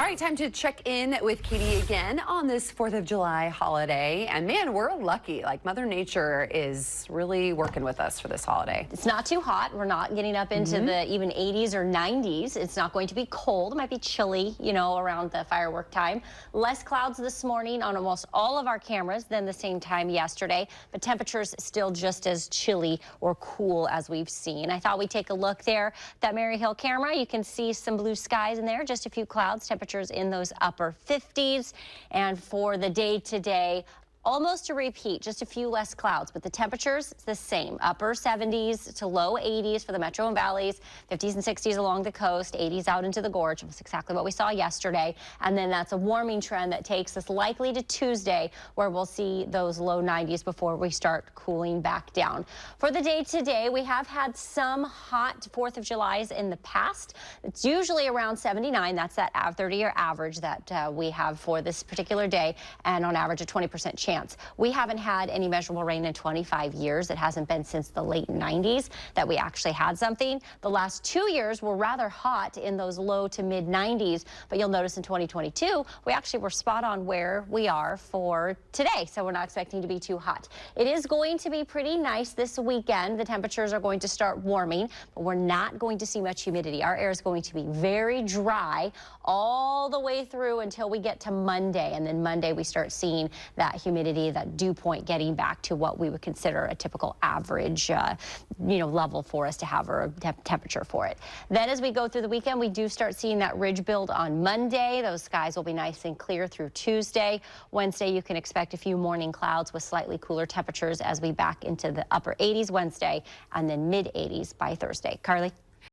All right, time to check in with Katie again on this 4th of July holiday. And man, we're lucky. Like Mother Nature is really working with us for this holiday. It's not too hot. We're not getting up into the even 80s or 90s. It's not going to be cold. It might be chilly, you know, around the firework time. Less clouds this morning on almost all of our cameras than the same time yesterday, but temperatures still just as chilly or cool as we've seen. I thought we'd take a look there. That Maryhill camera, you can see some blue skies in there, just a few clouds. Temperatures in those upper 50s. And for the day today, almost a repeat, just a few less clouds, but the temperatures the same. Upper 70s to low 80s for the metro and valleys, 50s and 60s along the coast, 80s out into the gorge. That's exactly what we saw yesterday. And then that's a warming trend that takes us likely to Tuesday, where we'll see those low 90s before we start cooling back down. For the day today, we have had some hot 4th of Julys in the past. It's usually around 79. That's that 30-year average that we have for this particular day, and on average a 20% chance. We haven't had any measurable rain in 25 years. It hasn't been since the late 90s that we actually had something. The last 2 years were rather hot in those low to mid 90s, but you'll notice in 2022, we actually were spot on where we are for today, so we're not expecting to be too hot. It is going to be pretty nice this weekend. The temperatures are going to start warming, but we're not going to see much humidity. Our air is going to be very dry all the way through until we get to Monday, and then Monday we start seeing that humidity, that dew point getting back to what we would consider a typical average level for us to have, or a temperature for it. Then as we go through the weekend, we do start seeing that ridge build on Monday. Those skies will be nice and clear through Tuesday. Wednesday, you can expect a few morning clouds with slightly cooler temperatures as we back into the upper 80s Wednesday, and then mid 80s by Thursday. Carly?